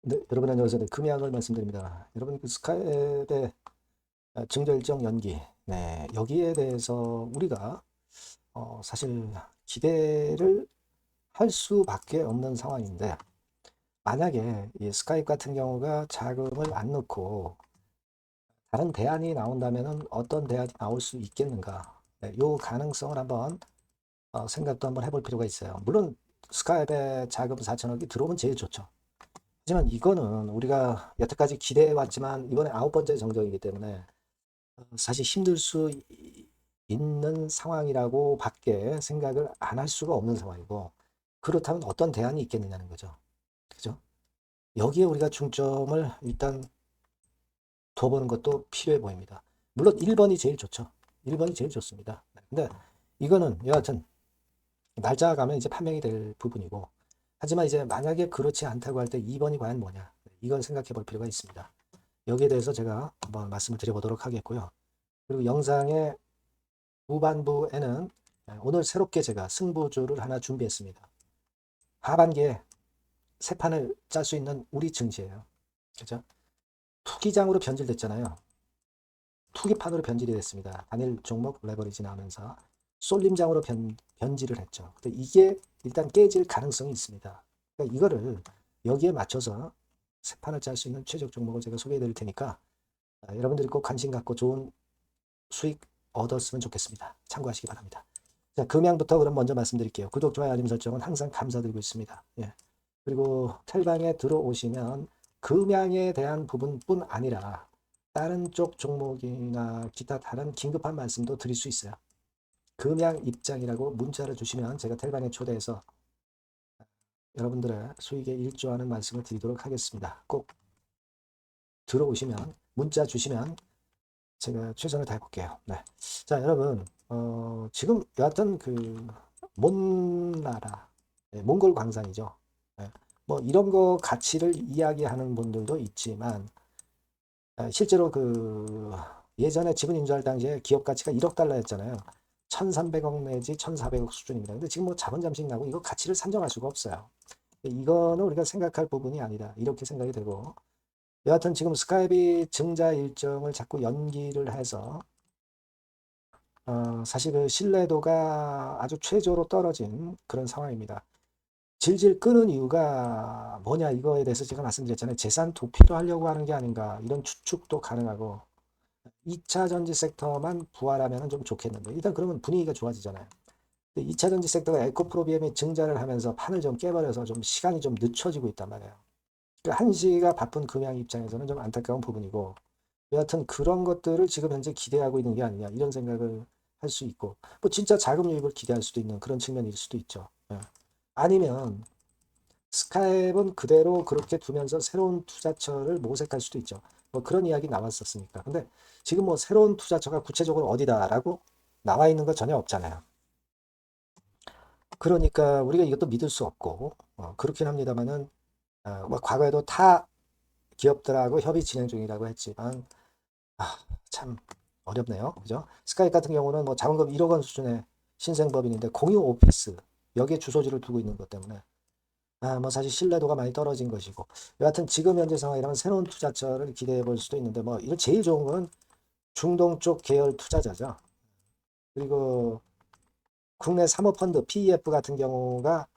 네, 여러분 안녕하세요. 네, 금약을 말씀드립니다. 여러분 그 스카이의 증자 일정 연기, 네, 여기에 대해서 우리가 사실 기대를 할 수밖에 없는 상황인데, 만약에 이 스카이프 같은 경우가 자금을 안 넣고 다른 대안이 나온다면은 어떤 대안이 나올 수 있겠는가? 네, 요 가능성을 한번 생각도 한번 해볼 필요가 있어요. 물론 스카이프에 자금 4천억이 들어오면 제일 좋죠. 하지만 이거는 우리가 여태까지 기대해 왔지만 이번에 아홉 번째 정적이기 때문에 사실 힘들 수 있는 상황이라고 밖에 생각을 안 할 수가 없는 상황이고, 그렇다면 어떤 대안이 있겠느냐는 거죠. 그죠? 여기에 우리가 중점을 일단 둬보는 것도 필요해 보입니다. 물론 1번이 제일 좋죠. 1번이 제일 좋습니다. 근데 이거는 여하튼 날짜가 가면 이제 판명이 될 부분이고, 하지만 이제 만약에 그렇지 않다고 할 때 2번이 과연 뭐냐, 이걸 생각해 볼 필요가 있습니다. 여기에 대해서 제가 한번 말씀을 드려보도록 하겠고요. 그리고 영상의 후반부에는 오늘 새롭게 제가 승부주를 하나 준비했습니다. 하반기에 새 판을 짤 수 있는 우리 증시예요. 그죠? 투기장으로 변질됐잖아요. 투기판으로 변질이 됐습니다. 단일 종목 레버리지 나오면서 쏠림장으로 변질을 했죠. 근데 이게 일단 깨질 가능성이 있습니다. 그러니까 이거를 여기에 맞춰서 새 판을 짤 수 있는 최적 종목을 제가 소개해 드릴 테니까 여러분들이 꼭 관심 갖고 좋은 수익 얻었으면 좋겠습니다. 참고하시기 바랍니다. 자, 금양부터 그럼 먼저 말씀드릴게요. 구독, 좋아요, 알림 설정은 항상 감사드리고 있습니다. 예. 그리고 텔방에 들어오시면 금양에 대한 부분뿐 아니라 다른 쪽 종목이나 기타 다른 긴급한 말씀도 드릴 수 있어요. 금양 입장이라고 문자를 주시면 제가 텔방에 초대해서 여러분들의 수익에 일조하는 말씀을 드리도록 하겠습니다. 꼭 들어오시면 문자 주시면 제가 최선을 다해볼게요. 네. 자, 여러분, 지금 여하튼 그 몬나라, 몽골 광산이죠. 네. 뭐 이런 거 가치를 이야기하는 분들도 있지만 실제로 그 예전에 지분 인수할 당시에 기업 가치가 1억 달러였잖아요. 1,300억 내지 1,400억 수준입니다. 근데 지금 뭐 자본 잠식 나고 이거 가치를 산정할 수가 없어요. 이거는 우리가 생각할 부분이 아니다. 이렇게 생각이 되고 여하튼 지금 스카이비 증자 일정을 자꾸 연기를 해서 사실 그 신뢰도가 아주 최저로 떨어진 그런 상황입니다. 질질 끄는 이유가 뭐냐 이거에 대해서 제가 말씀드렸잖아요. 재산 도피를 하려고 하는 게 아닌가 이런 추측도 가능하고 2차 전지 섹터만 부활하면 좀 좋겠는데 일단 그러면 분위기가 좋아지잖아요. 2차 전지 섹터가 에코프로비엠이 증자를 하면서 판을 좀 깨버려서 좀 시간이 좀 늦춰지고 있단 말이에요. 그 한시가 바쁜 금양 입장에서는 좀 안타까운 부분이고 여하튼 그런 것들을 지금 현재 기대하고 있는 게 아니냐 이런 생각을 할 수 있고 뭐 진짜 자금 유입을 기대할 수도 있는 그런 측면일 수도 있죠. 예. 아니면 스카이프는 그대로 그렇게 두면서 새로운 투자처를 모색할 수도 있죠. 뭐 그런 이야기 나왔었으니까. 근데 지금 뭐 새로운 투자처가 구체적으로 어디다라고 나와 있는 거 전혀 없잖아요. 그러니까 우리가 이것도 믿을 수 없고 그렇긴 합니다만은 뭐 과거에도 타 기업들하고 협의 진행 중이라고 했지만 참 어렵네요. 그죠? 스카이 같은 경우는 뭐 자본금 1억 원 수준의 신생법인인데 공유 오피스 여기에 주소지를 두고 있는 것 때문에 뭐 사실 신뢰도가 많이 떨어진 것이고 여하튼 지금 현재 상황이라면 새로운 투자처를 기대해 볼 수도 있는데 뭐 이런 제일 좋은 거는 중동 쪽 계열 투자자죠. 그리고 국내 사모펀드 PEF 같은 경우가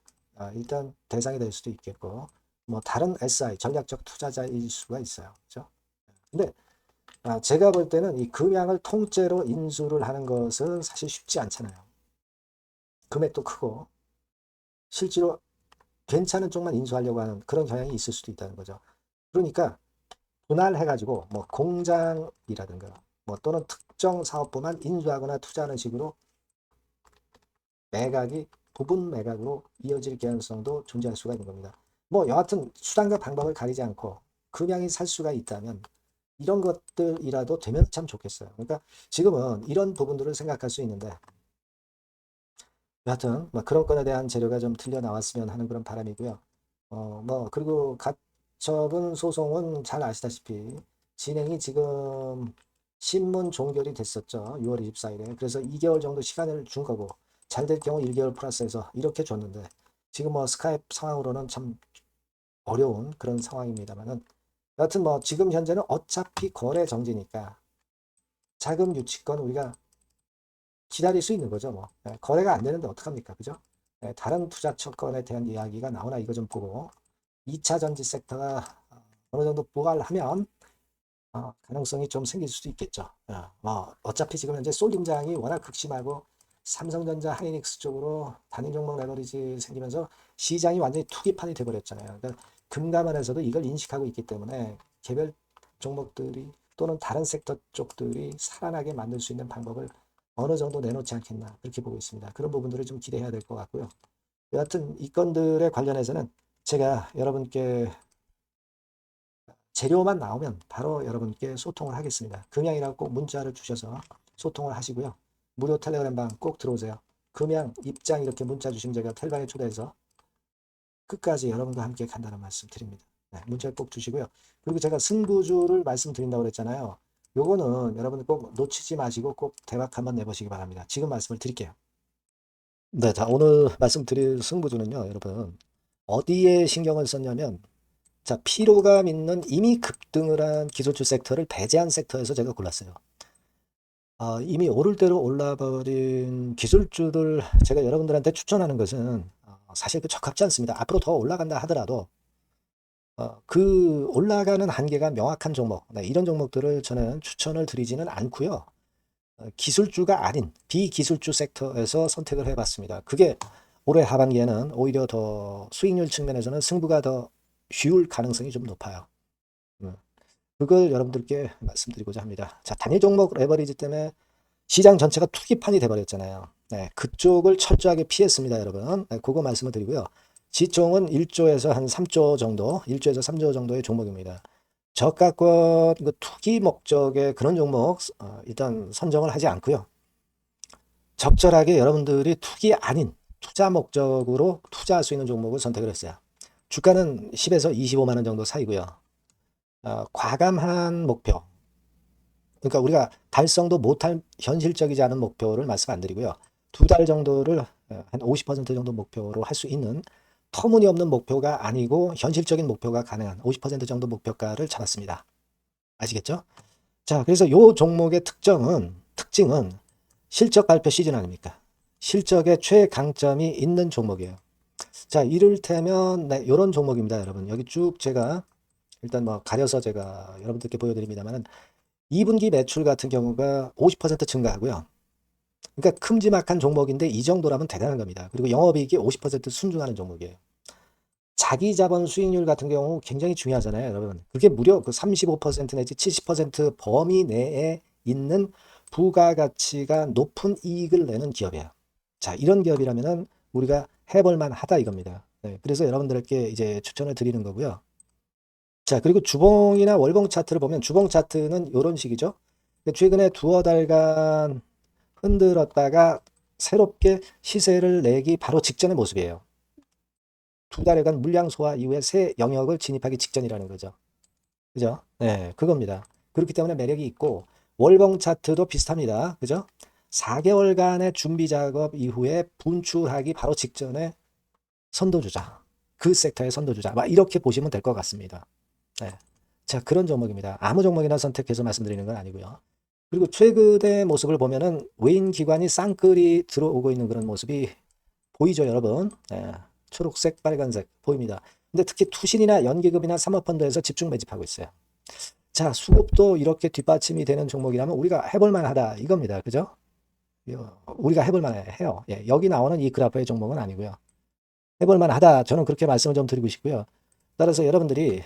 일단 대상이 될 수도 있겠고 뭐 다른 SI 전략적 투자자일 수가 있어요. 그죠? 근데 제가 볼 때는 이 금양을 통째로 인수를 하는 것은 사실 쉽지 않잖아요. 금액도 크고 실제로 괜찮은 쪽만 인수하려고 하는 그런 경향이 있을 수도 있다는 거죠. 그러니까 분할해가지고 뭐 공장이라든가 뭐 또는 특정 사업부만 인수하거나 투자하는 식으로 매각이 부분 매각으로 이어질 가능성도 존재할 수가 있는 겁니다. 뭐 여하튼 수단과 방법을 가리지 않고 금양이 살 수가 있다면 이런 것들이라도 되면 참 좋겠어요. 그러니까 지금은 이런 부분들을 생각할 수 있는데 여하튼 뭐 그런 건에 대한 재료가 좀 틀려 나왔으면 하는 그런 바람이고요. 뭐 그리고 가처분 소송은 잘 아시다시피 진행이 지금 신문 종결이 됐었죠. 6월 24일에. 그래서 2개월 정도 시간을 준 거고 잘 될 경우 1개월 플러스해서 이렇게 줬는데 지금 뭐 스카이프 상황으로는 참 어려운 그런 상황입니다만은 여하튼 뭐 지금 현재는 어차피 거래 정지니까 자금 유치권 우리가 기다릴 수 있는 거죠. 뭐 거래가 안 되는데 어떡합니까, 그죠? 다른 투자 채권에 대한 이야기가 나오나 이거 좀 보고 2차 전지 섹터가 어느 정도 부활하면 가능성이 좀 생길 수도 있겠죠. 뭐 어차피 지금 현재 쏠림장이 워낙 극심하고 삼성전자, 하이닉스 쪽으로 단일 종목 레버리지 생기면서 시장이 완전히 투기판이 돼버렸잖아요. 그러니까 금감원에서도 이걸 인식하고 있기 때문에 개별 종목들이 또는 다른 섹터 쪽들이 살아나게 만들 수 있는 방법을 어느 정도 내놓지 않겠나 그렇게 보고 있습니다. 그런 부분들을 좀 기대해야 될 것 같고요. 여하튼 이 건들에 관련해서는 제가 여러분께 재료만 나오면 바로 여러분께 소통을 하겠습니다. 금양이라고 꼭 문자를 주셔서 소통을 하시고요. 무료 텔레그램방 꼭 들어오세요. 금양 입장 이렇게 문자 주시면 제가 텔방에 초대해서 끝까지 여러분과 함께 간다는 말씀 드립니다. 네, 문자 꼭 주시고요. 그리고 제가 승부주를 말씀드린다고 그랬잖아요. 요거는 여러분 꼭 놓치지 마시고 꼭 대박 한번 내보시기 바랍니다. 지금 말씀을 드릴게요. 네, 자, 오늘 말씀드릴 승부주는요, 여러분. 어디에 신경을 썼냐면, 자, 피로감 있는 이미 급등을 한 기술주 섹터를 배제한 섹터에서 제가 골랐어요. 이미 오를 대로 올라버린 기술주들 제가 여러분들한테 추천하는 것은 사실 그 적합지 않습니다. 앞으로 더 올라간다 하더라도 그 올라가는 한계가 명확한 종목, 네, 이런 종목들을 저는 추천을 드리지는 않고요. 기술주가 아닌 비기술주 섹터에서 선택을 해봤습니다. 그게 올해 하반기에는 오히려 더 수익률 측면에서는 승부가 더 쉬울 가능성이 좀 높아요. 그걸 여러분들께 말씀드리고자 합니다. 자, 단일 종목 레버리지 때문에 시장 전체가 투기판이 돼버렸잖아요. 네, 그쪽을 철저하게 피했습니다, 여러분. 네, 그거 말씀을 드리고요. 지총은 1조에서 한 3조 정도, 1조에서 3조 정도의 종목입니다. 저가권 투기 목적의 그런 종목 일단 선정을 하지 않고요. 적절하게 여러분들이 투기 아닌 투자 목적으로 투자할 수 있는 종목을 선택을 했어요. 주가는 10에서 25만 원 정도 사이고요. 과감한 목표, 그러니까 우리가 달성도 못할 현실적이지 않은 목표를 말씀 안 드리고요. 2달 정도를 한 50% 정도 목표로 할 수 있는 터무니없는 목표가 아니고 현실적인 목표가 가능한 50% 정도 목표가를 잡았습니다. 아시겠죠? 자, 그래서 요 종목의 특징은 실적 발표 시즌 아닙니까? 실적의 최강점이 있는 종목이에요. 자, 이를테면 네, 이런 종목입니다, 여러분. 여기 쭉 제가 일단 뭐 가려서 제가 여러분들께 보여드립니다만은 2분기 매출 같은 경우가 50% 증가하고요. 그러니까 큼지막한 종목인데 이 정도라면 대단한 겁니다. 그리고 영업이익이 50% 순증하는 종목이에요. 자기 자본 수익률 같은 경우 굉장히 중요하잖아요, 여러분. 그게 무려 그 35% 내지 70% 범위 내에 있는 부가가치가 높은 이익을 내는 기업이에요. 자, 이런 기업이라면은 우리가 해볼 만하다 이겁니다. 네, 그래서 여러분들께 이제 추천을 드리는 거고요. 자, 그리고 주봉이나 월봉 차트를 보면 주봉 차트는 이런 식이죠. 최근에 두어 달간 흔들었다가 새롭게 시세를 내기 바로 직전의 모습이에요. 2달간 물량 소화 이후에 새 영역을 진입하기 직전이라는 거죠. 그죠? 네, 그겁니다. 그렇기 때문에 매력이 있고 월봉 차트도 비슷합니다. 그죠? 4개월간의 준비 작업 이후에 분출하기 바로 직전에 선도주자. 그 섹터의 선도주자. 막 이렇게 보시면 될 것 같습니다. 네. 자, 그런 종목입니다. 아무 종목이나 선택해서 말씀드리는 건 아니고요. 그리고 최근의 모습을 보면은 외인 기관이 쌍끌이 들어오고 있는 그런 모습이 보이죠, 여러분? 네. 초록색, 빨간색 보입니다. 근데 특히 투신이나 연기금이나 사모펀드에서 집중 매집하고 있어요. 자, 수급도 이렇게 뒷받침이 되는 종목이라면 우리가 해볼 만하다 이겁니다. 그죠? 우리가 해볼 만해요. 예, 여기 나오는 이 그래프의 종목은 아니고요. 해볼 만하다. 저는 그렇게 말씀을 좀 드리고 싶고요. 따라서 여러분들이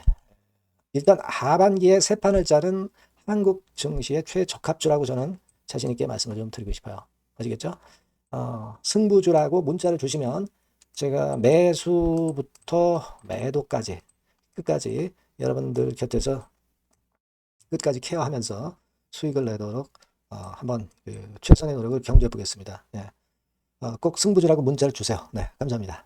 일단 하반기에 새 판을 짜는 한국 증시의 최적합주라고 저는 자신 있게 말씀을 좀 드리고 싶어요. 아시겠죠? 승부주라고 문자를 주시면 제가 매수부터 매도까지 끝까지 여러분들 곁에서 끝까지 케어하면서 수익을 내도록 한번 최선의 노력을 경주해 보겠습니다. 네. 꼭 승부주라고 문자를 주세요. 네, 감사합니다.